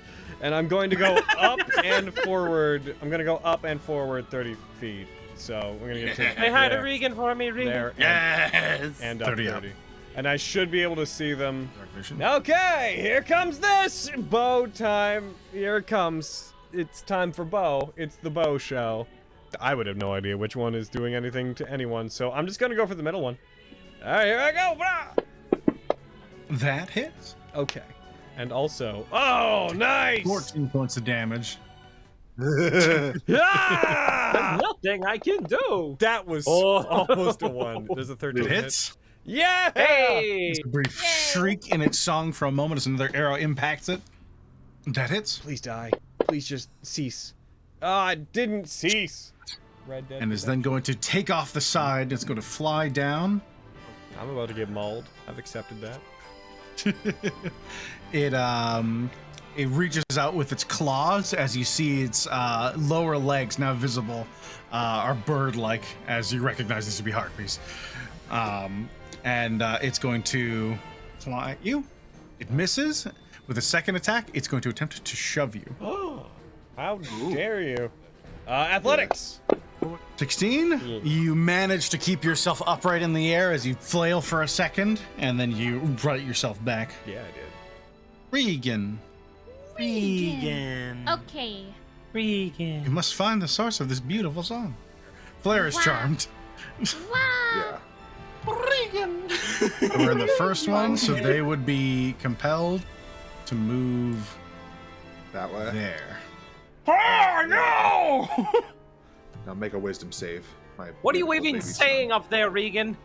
And I'm going to go up and forward. I'm going to go up and forward 30 feet. So we're going to get to Say hi to there, Regan for me, Regan. there, Yes. and up 30 30. up. And I should be able to see them. Dark vision. Okay, here comes this! Bow time. Here it comes. It's time for bow. It's the bow show. I would have no idea which one is doing anything to anyone, so I'm just going to go for the middle one. Alright, here I go! Blah! That hits. Okay. And also, oh, nice! 14 points of damage. Ah! Nothing I can do. That was Oh. almost a 1. There's a 13 It hits. Yeah! Hey! There's a brief shriek in its song for a moment as another arrow impacts it. That hits. Please die. Please just cease. Ah, it didn't cease. Red Dead. And is then going to take off the side. It's going to fly down. I'm about to get mauled. I've accepted that. It reaches out with its claws as you see its lower legs now visible are bird-like, as you recognize this to be harpies. It's going to fly at you. It misses. With a second attack, it's going to attempt to shove you. Oh, how dare you? Athletics. 16. You manage to keep yourself upright in the air as you flail for a second, and then you right yourself back. Yeah, I did. Regan, Regan. Okay. you must find the source of this beautiful song. Flare is charmed. Wow. Yeah. We're in the first one, so they would be compelled to move That way. there. Oh no! Now make a wisdom save. What are you beautiful even baby saying up there, Regan?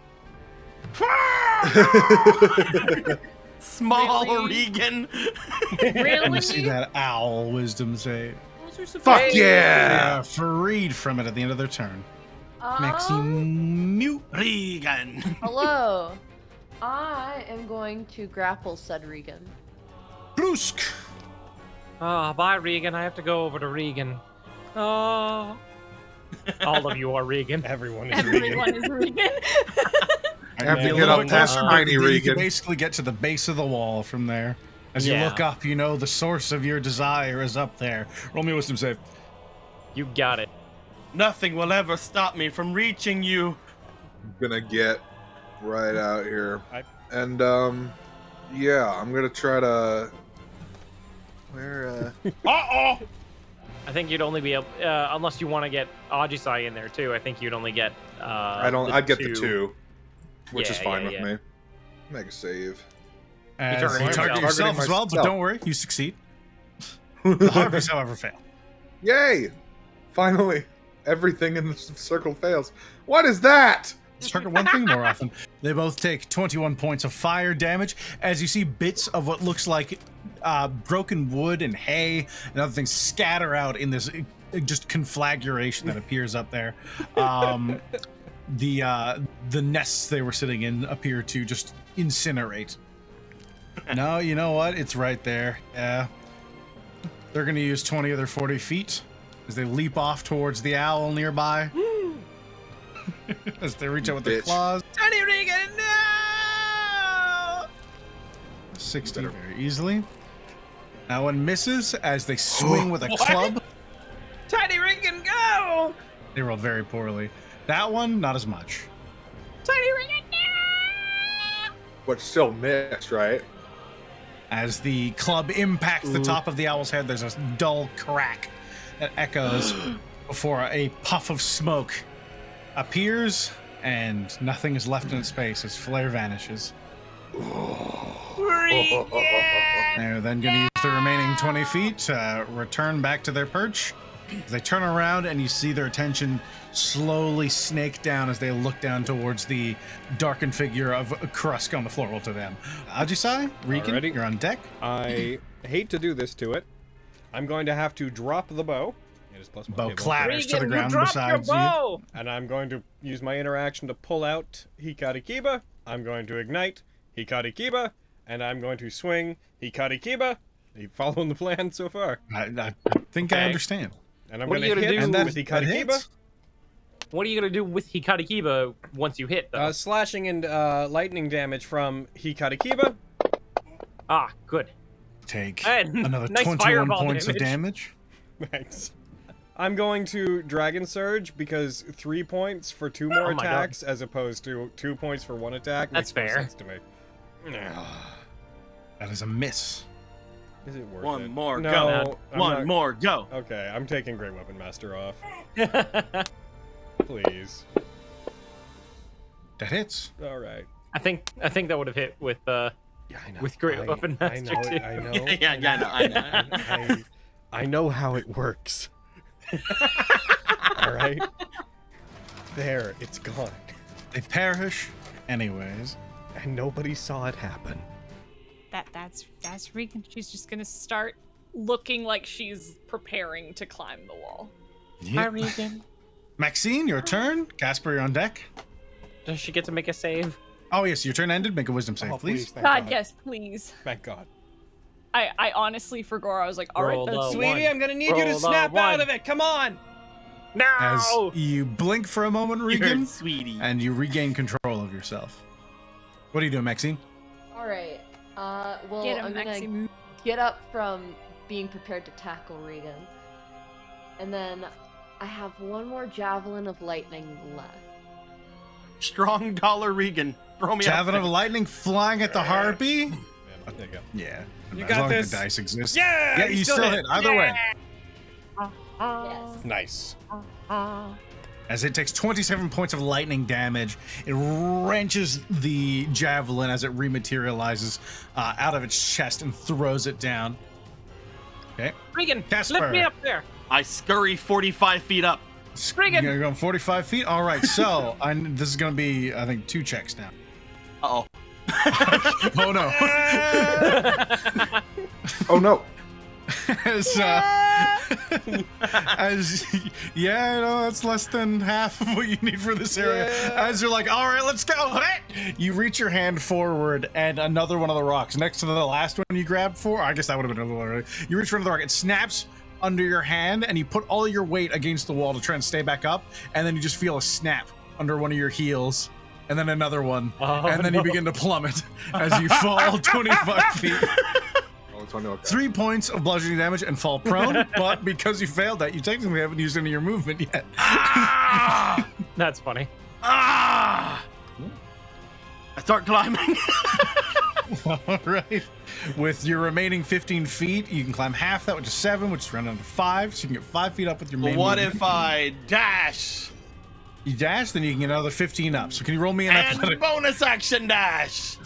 Small Really? Regan. And you see that owl wisdom save. Fuck Hey! yeah! Freed from it at the end of their turn. Maxime mute. Regan. Hello. I am going to grapple said Regan. Brusque. Ah, bye, Regan. I have to go over to Regan. Oh. All of you are Regan. Everyone is Regan. Everyone is Regan. I have Be to a get little up bit past closer, tiny but you Regan. can basically get to the base of the wall from there. As you Yeah. look up, you know the source of your desire is up there. Roll me a wisdom save. You got it. Nothing will ever stop me from reaching you. I'm gonna get right out here. I- And yeah, I'm gonna try to where Uh-oh! I think you'd only be able, unless you want to get Ajisai in there too. I think you'd only get. I'd get the 2, which is Yeah, fine yeah, with yeah. me. Make a save. As target you yourself. target yourself Targeting as well, but myself. don't worry, you succeed. The harpies, however, fail. Yay! Finally, everything in the circle fails. What is that? Target one thing more often. They both take 21 points of fire damage as you see bits of what looks like broken wood and hay and other things scatter out in this just conflagration that appears up there. The nests they were sitting in appear to just incinerate. No, you know what? It's right there. Yeah. They're going to use 20 of their 40 feet as they leap off towards the owl nearby. As they reach out with their Bitch. claws. Tiny Regan, no! 60 very easily. That one misses as they swing with a club. Tiny Regan, go! They roll very poorly. That one, not as much. Tiny Regan, no! But still missed, right? As the club impacts the top of the owl's head, there's a dull crack that echoes before a puff of smoke appears, and nothing is left in its space as flare vanishes. They're then going to use the remaining 20 feet to return back to their perch As they turn around and you see their attention slowly snake down as they look down towards the darkened figure of Krusk on the floor to them. Ajisai, Regan, Alrighty. you're on deck. I hate to do this to it. I'm going to have to drop the bow. It is +1. Bow Okay, clatters to the Regan, ground you dropped your beside you. bow! And I'm going to use my interaction to pull out Hikari Kiba. I'm going to ignite Hikari Kiba. And I'm going to swing Hikari Kiba. Are you following the plan so far? I think I Okay. understand. And I'm What going are to you hit gonna do with that Hikari Kiba. hits. What are you gonna do with Hikari Kiba once you hit, though? Slashing and lightning damage from Hikari Kiba. Ah, good. Take And another nice 21 fireball points of damage. damage. Thanks. I'm going to Dragon Surge because 3 points for 2 more Oh my God. attacks as opposed to 2 points for 1 attack. That's makes more fair. sense to me. That is a miss. Is it worth it? One more, no, go. I'm One not- more, go. Okay, I'm taking Great Weapon Master off. Please. That hits. All right. I think that would have hit with Yeah, I know. With Great Weapon I Master, know. too. I know. Yeah, I know. I know how it works. All right. There, it's gone, They perish anyways. and nobody saw it happen. That's Regan. She's just gonna start looking like she's preparing to climb the wall. Yep. Maxine, your turn. Casper, you're on deck. Does she get to make a save? Oh, yes, your turn ended. Make a wisdom save, Oh, please. thank God, yes, please. Thank God. I honestly, for Gore, I was like, all right, Roll that's low. Sweetie, one. I'm gonna need you to Roll snap one. out of it. Come on. No! As you blink for a moment, Regan, You're sweetie. and you regain control of yourself. What are you doing, Maxine? All right. Well, Get him, I'm gonna Maxime. get up from being prepared to tackle Regan, and then I have one more javelin of lightning left. Strong dollar Regan. Throw me Javelin out of lightning flying at the harpy. There you go. Yeah. You as got long as this. the dice exist. Yeah, Yeah, you still hit. Either way. Yes. Nice. As it takes 27 points of lightning damage, it wrenches the javelin as it rematerializes out of its chest and throws it down. Okay. Regan, Casper. lift me up there. I scurry 45 feet up. Regan. You're going 45 feet? All right, so this is going to be, I think, 2 checks now. Uh-oh. Oh, no. Oh no. Yeah, no, that's less than half of what you need for this area. As you're like, all right, let's go. You reach your hand forward, and another one of the rocks next to the last one you grabbed for. I guess that would have been another one. Right? You reach for another rock. It snaps under your hand, and you put all your weight against the wall to try and stay back up, and then you just feel a snap under one of your heels. And then another one, and then you begin to plummet as you fall 25 feet. 3 points of bludgeoning damage and fall prone, but because you failed that, you technically haven't used any of your movement yet. That's funny. I start climbing. All right. With your remaining 15 feet, you can climb half that, which is 7, which is round down to 5, so you can get 5 feet up with your main What movement. if I dash You dash, then you can get another 15 up. So can you roll me an and athletic? bonus action dash?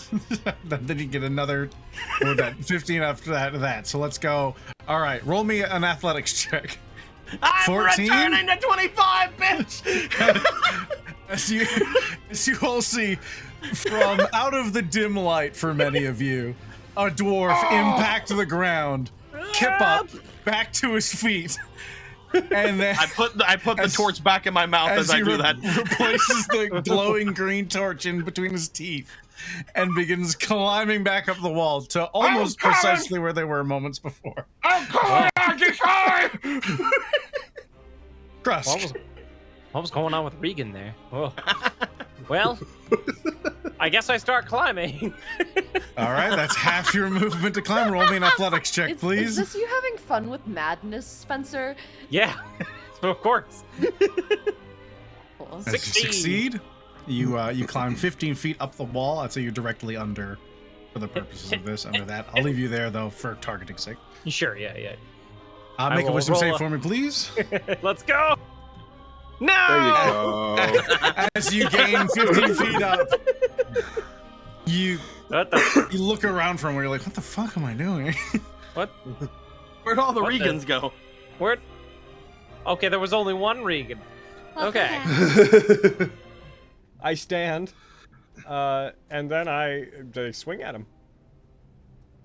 Then you get another, what was that, 15 after that. So let's go. All right, roll me an athletics check. I'm 14? returning to 25, bitch. As you all see, from out of the dim light for many of you, a dwarf impact the ground, kip up, back to his feet, and then I put the torch back in my mouth as I he do that. replaces the glowing green torch in between his teeth and begins climbing back up the wall to almost precisely where they were moments before. I'm coming out this time. Krusk. What was going on with Regan there? Oh. Well, I guess I start climbing. All right, that's half your movement to climb. Roll me an athletics check, Is please. this you having fun with madness, Spencer? Yeah, of course. Cool. As you 16. succeed, you climb 15 feet up the wall. I'd say you're directly under, for the purposes of this, under that. I'll leave you there, though, for targeting sake. Sure, yeah. Make a will wisdom roll save a- for me, please. Let's go. No! There you go. As you gain 15 feet up, you What the? look around from where you're like, what the fuck am I doing? What? Where'd all the What the- Regans go? Where? Okay, there was only one Regan. Okay. I stand, and then I swing at him.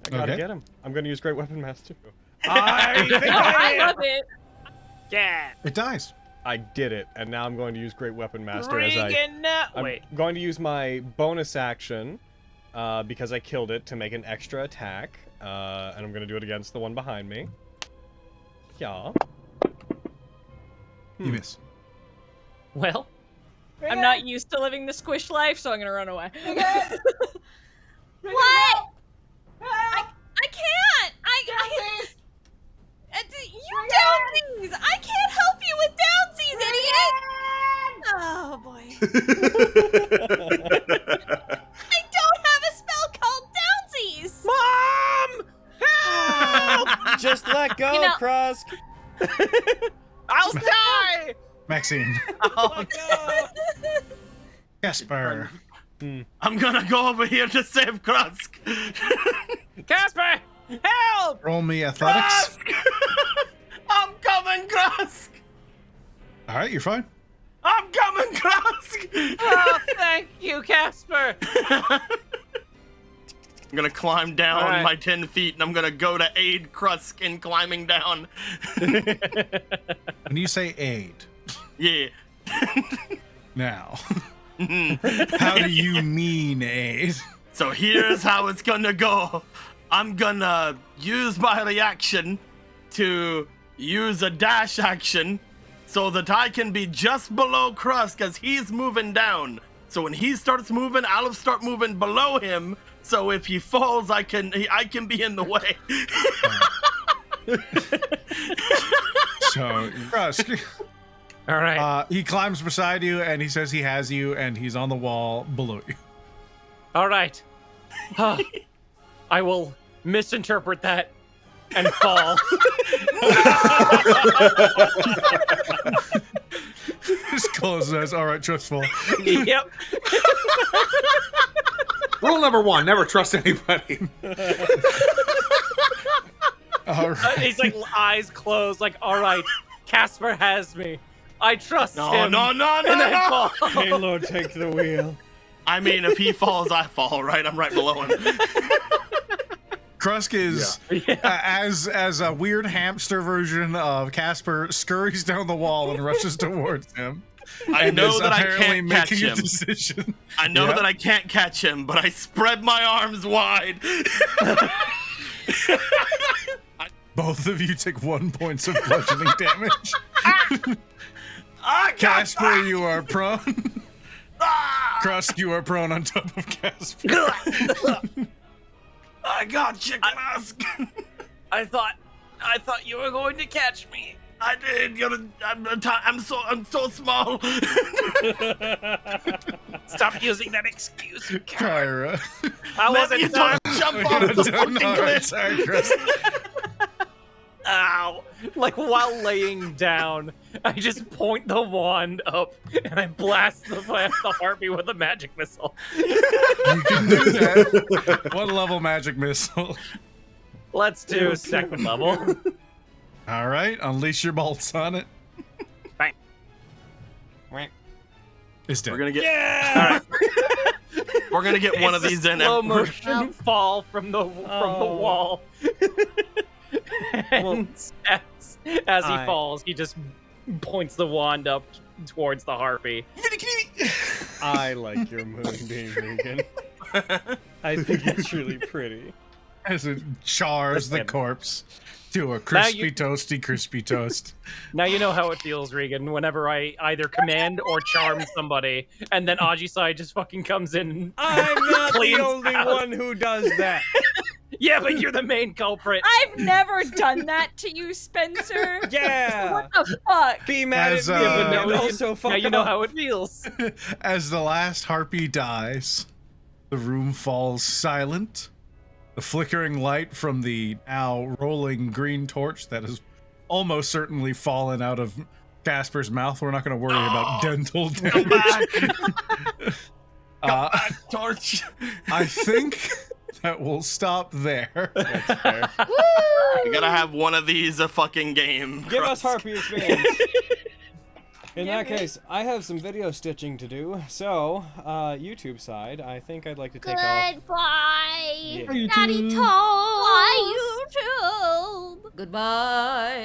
I gotta get him. I'm gonna use Great Weapon Master. I think I love it. Yeah. It dies. I did it, and now I'm going to use Great Weapon Master Regan, I'm going to use my bonus action, because I killed it, to make an extra attack, and I'm gonna do it against the one behind me. Yeah. You miss. Well, I'm not used to living the squish life, so I'm gonna run away. What? I can't! You downsies! I can't help you with downsies, idiot! Oh boy. I don't have a spell called downsies! Mom! Help! Just let go, You know- Krusk. I'll die! Maxine. Oh, Casper. I'm gonna go over here to save Krusk. Casper, help! Roll me athletics. Krusk! I'm coming, Krusk. All right, you're fine. I'm coming, Krusk. Oh, thank you, Casper. I'm gonna climb down All right. my 10 feet, and I'm gonna go to aid Krusk in climbing down. When you say aid, Yeah. now, how do you mean aid? So here's how it's gonna go. I'm gonna use my reaction to use a dash action so that I can be just below Krusk as he's moving down. So when he starts moving, I'll start moving below him. So if he falls, I can be in the way. So, Krusk, All right. he climbs beside you and he says he has you and he's on the wall below you. All right. I will misinterpret that and fall. Just close his eyes. All right, trustful. Yep. Rule number 1: never trust anybody. All right. He's like eyes closed, like, all right, Casper has me. I trust No, him. no, no, no, And then no. fall. Halo, take the wheel. I mean, if he falls, I fall, right? I'm right below him. Krusk is as a weird hamster version of Casper scurries down the wall and rushes towards him. I and know is that I apparently can't catch making a him. decision. I know Yeah. that I can't catch him, but I spread my arms wide. Both of you take 1 point of bludgeoning damage. I got Casper, you are prone. Ah! Krusk, you are prone on top of Casper. I got you, Krusk. I thought you were going to catch me. I did. I'm so small. Stop using that excuse, you Kyra. I Let wasn't me done. jump off the fucking cliff. Sorry, Krusk. Ow. Like, while laying down, I just point the wand up and I blast the harpy with a magic missile. You can do that. What level magic missile? Let's do second level. All right, unleash your bolts on it. Bang. It's dead. We're gonna get. Yeah! We're gonna get one of It's a these in. slow and- motion fall from the wall. And as he falls, he just points the wand up towards the harpy. I like your moonbeam, Regan. I think it's really pretty. As it chars the corpse to a crispy, toasty, crispy toast. Now you know how it feels, Regan, whenever I either command or charm somebody, and then Ajisai just fucking comes in and I'm not the cleans only house. one who does that. Yeah, but you're the main culprit. I've never done that to you, Spencer. Yeah. What the fuck? Be mad As, at me, uh, and also fuck now you know up. how it feels. As the last harpy dies, the room falls silent. The flickering light from the now rolling green torch that has almost certainly fallen out of Casper's mouth. We're not going to worry about dental Come damage. back. Come back, torch. I think we'll stop there. That's fair. You gotta have one of these a fucking game. Give us Krusk. Harpy experience. In that case, I have some video stitching to do. So, YouTube side, I think I'd like to take off. Goodbye. Yeah. Natty Talk. Bye, YouTube. Goodbye.